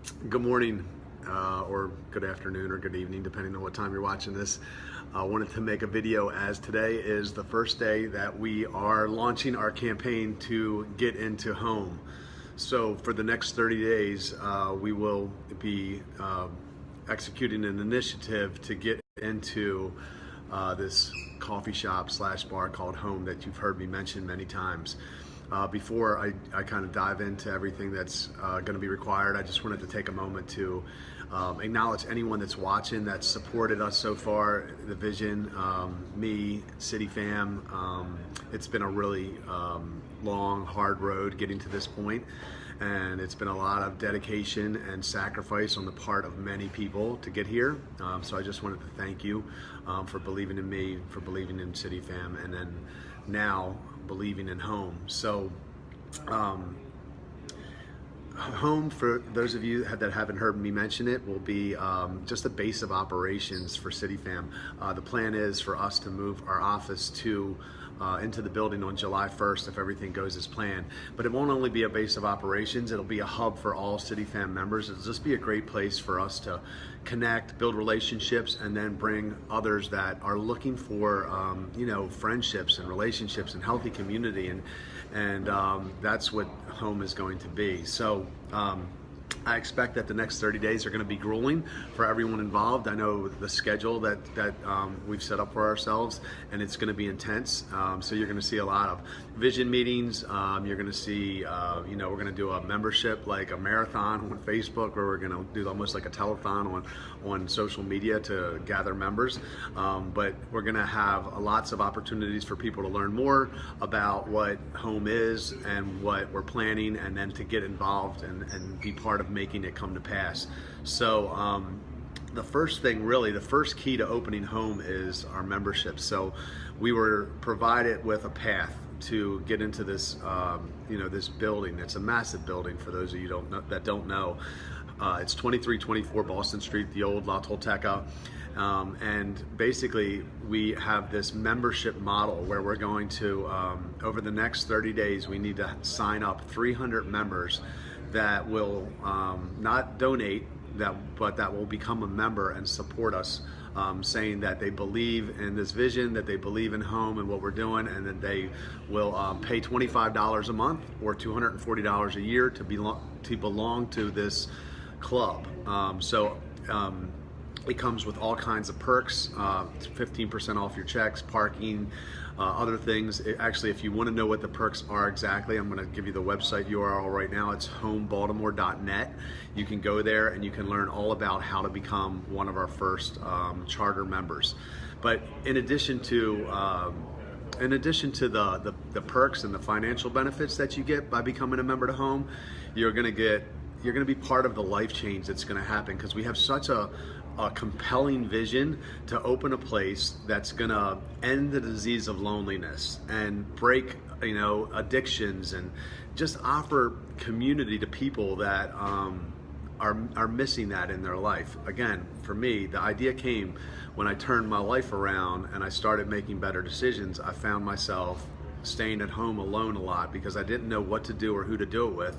Good morning, or good afternoon, or good evening, depending on what time you're watching this. I wanted to make a video as today is the first day that we are launching our campaign to get into home. So for the next 30 days, we will be executing an initiative to get into this coffee shop / bar called Home that you've heard me mention many times. Before I kind of dive into everything that's going to be required, I just wanted to take a moment to acknowledge anyone that's watching that's supported us so far, the vision, me, City Fam. It's been a really long, hard road getting to this point, and it's been a lot of dedication and sacrifice on the part of many people to get here. So I just wanted to thank you for believing in me, for believing in City Fam, and then now believing in Home. So Home, for those of you that haven't heard me mention it, will be just a base of operations for City Fam. The plan is for us to move our office into the building on July 1st if everything goes as planned. But it won't only be a base of operations, it'll be a hub for all City Fam members. It'll just be a great place for us to connect, build relationships, and then bring others that are looking for friendships and relationships and healthy community, and that's what Home is going to be. So I expect that the next 30 days are going to be grueling for everyone involved. I know the schedule that we've set up for ourselves, and it's going to be intense. So you're going to see a lot of vision meetings. You're going to see, we're going to do a membership, like a marathon on Facebook, where we're going to do almost like a telethon on social media to gather members. But we're going to have lots of opportunities for people to learn more about what Home is and what we're planning, and then to get involved and be part of making it come to pass. So the first thing, really, the first key to opening Home is our membership. So we were provided with a path to get into this, this building. It's a massive building for those of you that don't know. It's 2324 Boston Street, the old La Tolteca. And basically we have this membership model where we're going to, over the next 30 days, we need to sign up 300 members that will not donate, but that will become a member and support us, saying that they believe in this vision, that they believe in Home and what we're doing, and that they will pay $25 a month or $240 a year to belong to this club. It comes with all kinds of perks, 15% off your checks, parking, other things. Actually, if you want to know what the perks are exactly, I'm going to give you the website URL right now. It's homebaltimore.net. You can go there and you can learn all about how to become one of our first charter members. But in addition to the perks and the financial benefits that you get by becoming a member to Home, you're going to be part of the life change that's going to happen, because we have such a compelling vision to open a place that's going to end the disease of loneliness and break addictions, and just offer community to people that are missing that in their life. Again, for me, the idea came when I turned my life around and I started making better decisions. I found myself staying at home alone a lot because I didn't know what to do or who to do it with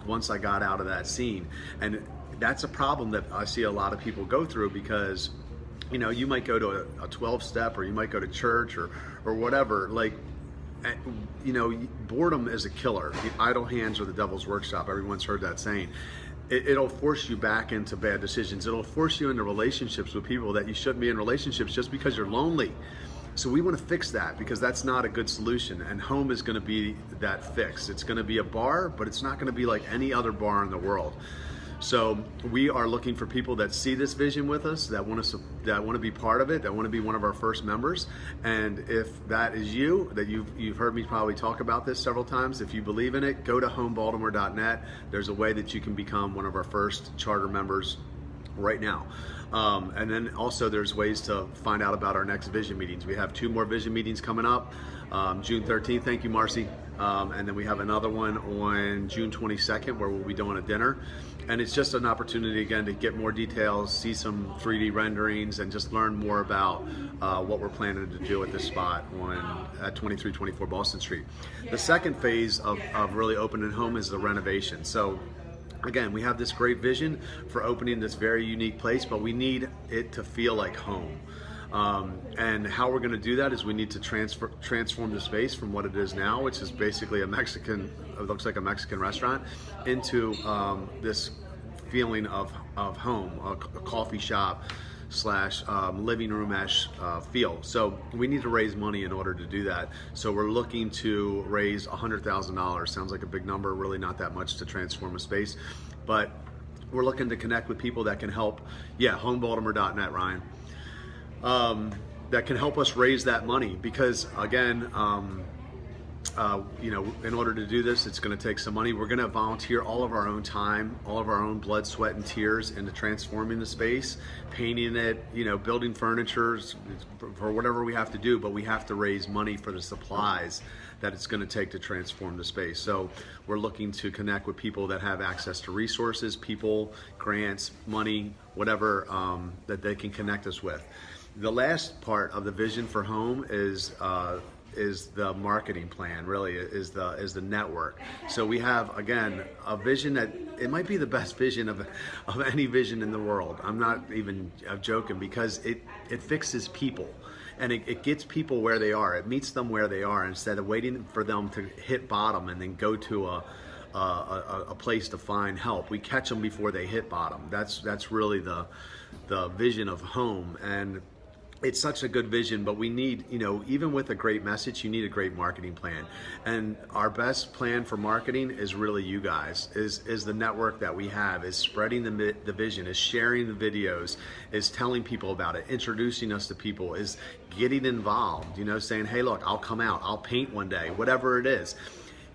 once I got out of that scene. And that's a problem that I see a lot of people go through, because you might go to a 12-step, or you might go to church or whatever. Like, boredom is a killer. The idle hands are the devil's workshop. Everyone's heard that saying. It'll force you back into bad decisions. It'll force you into relationships with people that you shouldn't be in relationships just because you're lonely. So we want to fix that, because that's not a good solution, and Home is going to be that fix. It's going to be a bar, but it's not going to be like any other bar in the world. So we are looking for people that see this vision with us, that want to be part of it, that want to be one of our first members. And if that is you, that you've heard me probably talk about this several times, if you believe in it, go to homebaltimore.net. There's a way that you can become one of our first charter members right now. And then also there's ways to find out about our next vision meetings. We have 2 more vision meetings coming up. June 13th, thank you, Marcy. And then we have another one on June 22nd where we'll be doing a dinner. And it's just an opportunity, again, to get more details, see some 3D renderings, and just learn more about what we're planning to do at this spot at 2324 Boston Street. The second phase of really opening Home is the renovation. So again, we have this great vision for opening this very unique place, but we need it to feel like home. And how we're going to do that is we need to transform the space from what it is now, which is basically it looks like a Mexican restaurant, into this feeling of home, a coffee shop slash living room-ish feel. So we need to raise money in order to do that. So we're looking to raise $100,000. Sounds like a big number, really not that much to transform a space, but we're looking to connect with people that can help. Yeah, homebaltimore.net, Ryan. That can help us raise that money, because again, in order to do this, it's going to take some money. We're going to volunteer all of our own time, all of our own blood, sweat, and tears into transforming the space, painting it, building furniture, for whatever we have to do, but we have to raise money for the supplies that it's going to take to transform the space. So we're looking to connect with people that have access to resources, people, grants, money, whatever that they can connect us with. The last part of the vision for home is the marketing plan, really, is the network. So we have, again, a vision that it might be the best vision of any vision in the world. I'm not even joking, because it fixes people, and it gets people where they are. It meets them where they are, instead of waiting for them to hit bottom and then go to a place to find help. We catch them before they hit bottom. That's really the vision of home. And it's such a good vision, but we need, even with a great message, you need a great marketing plan. And our best plan for marketing is really you guys, is the network that we have, is spreading the vision, is sharing the videos, is telling people about it, introducing us to people, is getting involved, saying, hey, look, I'll come out, I'll paint one day, whatever it is.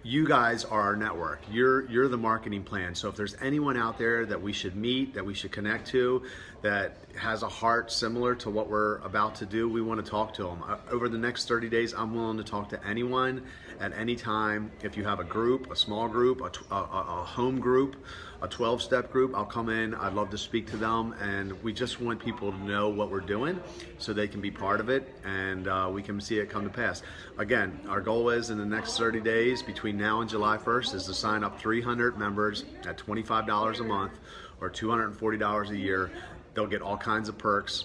You guys are our network. You're the marketing plan. So if there's anyone out there that we should meet, that we should connect to, that has a heart similar to what we're about to do, we want to talk to them. Over the next 30 days, I'm willing to talk to anyone at any time. If you have a group, a small group, a home group, a 12-step group, I'll come in. I'd love to speak to them, and we just want people to know what we're doing so they can be part of it, and we can see it come to pass. Again, our goal is in the next 30 days, between now and July 1st, is to sign up 300 members at $25 a month or $240 a year. They'll get all kinds of perks.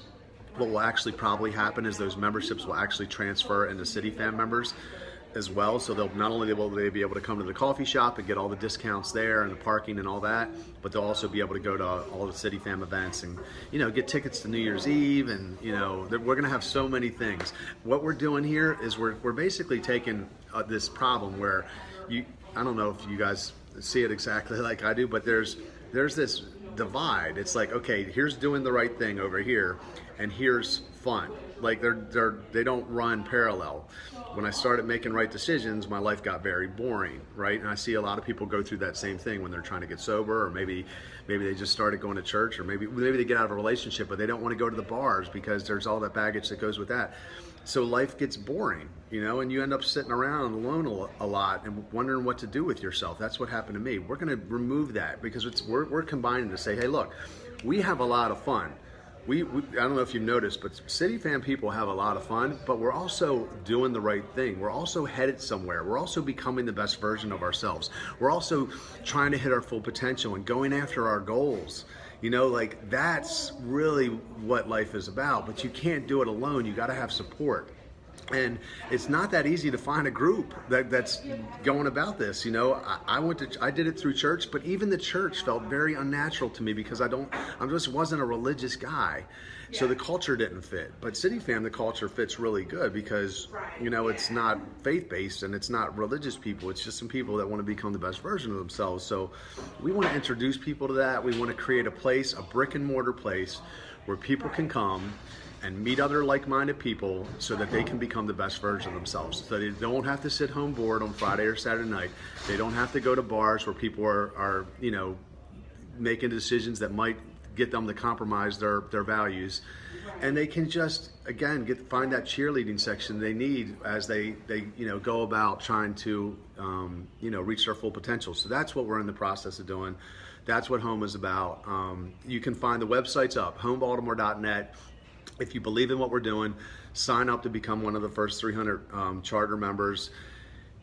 What will actually probably happen is those memberships will actually transfer into CityFam members as well. So they'll not only will they be able to come to the coffee shop and get all the discounts there and the parking and all that, but they'll also be able to go to all the CityFam events and get tickets to New Year's Eve, and we're going to have so many things. What we're doing here is we're basically taking this problem where I don't know if you guys see it exactly like I do, but there's this divide. It's like, okay, here's doing the right thing over here, and here's fun. Like they don't run parallel. When I started making right decisions, my life got very boring, right? And I see a lot of people go through that same thing when they're trying to get sober, or maybe they just started going to church, or maybe they get out of a relationship, but they don't want to go to the bars because there's all that baggage that goes with that. So life gets boring, and you end up sitting around alone a lot and wondering what to do with yourself. That's what happened to me. We're going to remove that, because we're combining to say, hey, look, we have a lot of fun. I don't know if you've noticed, but CityFam people have a lot of fun, but we're also doing the right thing. We're also headed somewhere. We're also becoming the best version of ourselves. We're also trying to hit our full potential and going after our goals. That's really what life is about, but you can't do it alone. You got to have support. And it's not that easy to find a group that's going about this. I did it through church, but even the church felt very unnatural to me, because I just wasn't a religious guy. So the culture didn't fit. But CityFam, the culture fits really good, because it's not faith-based and it's not religious people. It's just some people that want to become the best version of themselves. So we want to introduce people to that. We want to create a place, a brick and mortar place, where people can come and meet other like-minded people so that they can become the best version of themselves. So they don't have to sit home bored on Friday or Saturday night. They don't have to go to bars where people are making decisions that might get them to compromise their values. And they can just, again, find that cheerleading section they need as they go about trying to reach their full potential. So that's what we're in the process of doing. That's what home is about. You can find the websites up, homebaltimore.net. If you believe in what we're doing, sign up to become one of the first 300 charter members.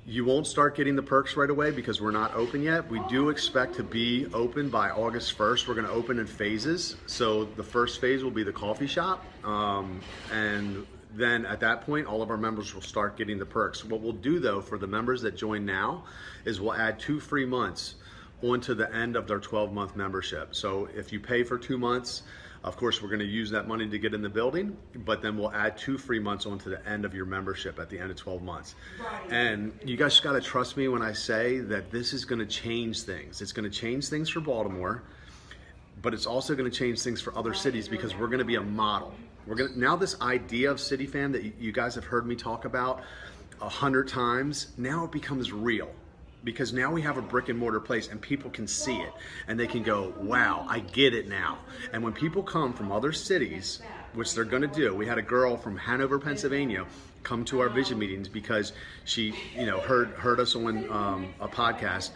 You won't start getting the perks right away because we're not open yet. We do expect to be open by August 1st. We're going to open in phases. So the first phase will be the coffee shop. And then at that point, all of our members will start getting the perks. What we'll do though, for the members that join now, is we'll add 2 free months onto the end of their 12-month membership. So if you pay for 2 months, of course, we're going to use that money to get in the building, but then we'll add 2 free months onto the end of your membership at the end of 12 months. Right. And you guys got to trust me when I say that this is going to change things. It's going to change things for Baltimore, but it's also going to change things for other cities because we're going to be a model. Now this idea of CityFam that you guys have heard me talk about 100 times, now it becomes real. Because now we have a brick and mortar place and people can see it and they can go, wow, I get it now. And when people come from other cities, which they're gonna do, we had a girl from Hanover, Pennsylvania come to our vision meetings because she heard us on a podcast,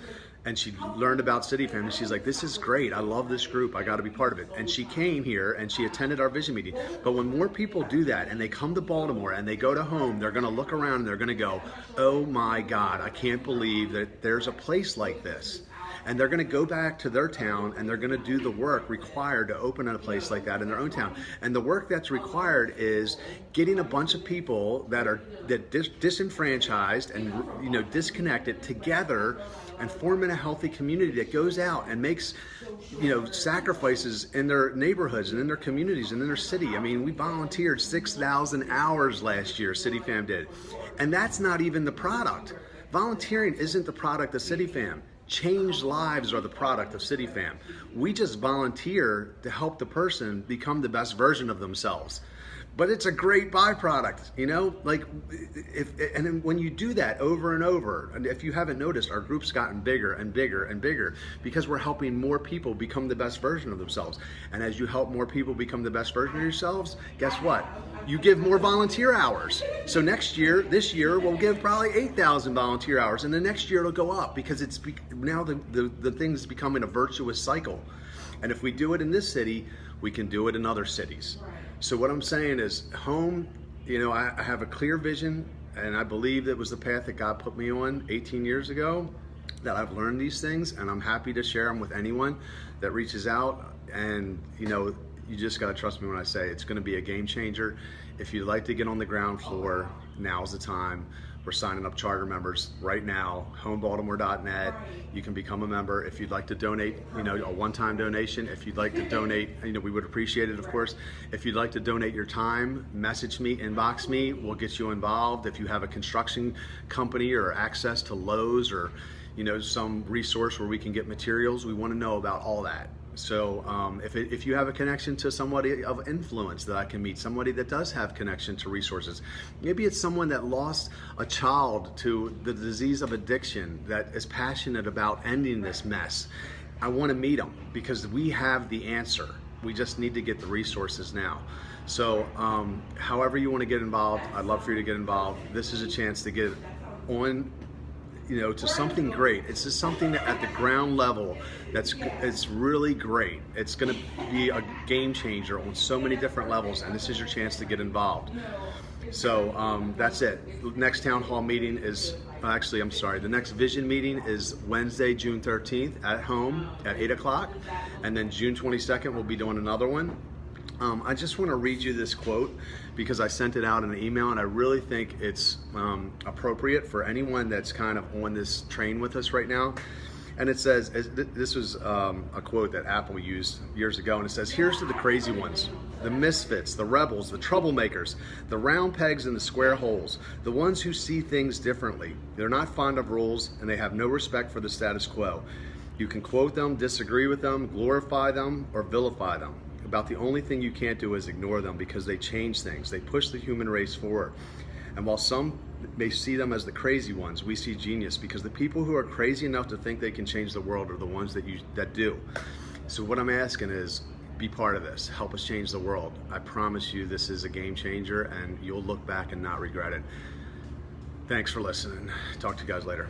and she learned about CityFam, and she's like, this is great, I love this group, I gotta be part of it. And she came here and she attended our vision meeting. But when more people do that and they come to Baltimore and they go to home, they're gonna look around and they're gonna go, oh my God, I can't believe that there's a place like this. And they're gonna go back to their town and they're gonna do the work required to open a place like that in their own town. And the work that's required is getting a bunch of people that disenfranchised and disconnected together and forming a healthy community that goes out and makes sacrifices in their neighborhoods and in their communities and in their city. I mean, we volunteered 6,000 hours last year, CityFam did. And that's not even the product. Volunteering isn't the product of CityFam. Changed lives are the product of CityFam. We just volunteer to help the person become the best version of themselves. But it's a great byproduct, and when you do that over and over, and if you haven't noticed, our group's gotten bigger and bigger and bigger because we're helping more people become the best version of themselves. And as you help more people become the best version of yourselves, guess what? You give more volunteer hours. So this year, we'll give probably 8,000 volunteer hours, and the next year it'll go up because now the thing's becoming a virtuous cycle. And if we do it in this city, we can do it in other cities. So what I'm saying is, home, I have a clear vision, and I believe that was the path that God put me on 18 years ago, that I've learned these things, and I'm happy to share them with anyone that reaches out. And you just got to trust me when I say it's going to be a game changer. If you'd like to get on the ground floor, now's the time. We're signing up charter members right now, homebaltimore.net. You can become a member. If you'd like to donate, a one-time donation. If you'd like to donate, we would appreciate it, of course. If you'd like to donate your time, message me, inbox me. We'll get you involved. If you have a construction company or access to Lowe's or, some resource where we can get materials, we want to know about all that. So if you have a connection to somebody of influence that I can meet, somebody that does have connection to resources, maybe it's someone that lost a child to the disease of addiction that is passionate about ending this mess, I want to meet them because we have the answer. We just need to get the resources now. So however you want to get involved, I'd love for you to get involved. This is a chance to get on to something great. It's just something that at the ground level it's really great. It's going to be a game changer on so many different levels, and this is your chance to get involved. So that's it. Next town hall meeting is the next vision meeting is Wednesday, June 13th at home at 8 o'clock, and then June 22nd we'll be doing another one. I just want to read you this quote because I sent it out in an email, and I really think it's appropriate for anyone that's kind of on this train with us right now. And it says, this was a quote that Apple used years ago, and it says, here's to the crazy ones, the misfits, the rebels, the troublemakers, the round pegs in the square holes, the ones who see things differently. They're not fond of rules, and they have no respect for the status quo. You can quote them, disagree with them, glorify them, or vilify them. About the only thing you can't do is ignore them because they change things. They push the human race forward. And while some may see them as the crazy ones, we see genius because the people who are crazy enough to think they can change the world are the ones that do. So what I'm asking is, be part of this. Help us change the world. I promise you this is a game changer and you'll look back and not regret it. Thanks for listening. Talk to you guys later.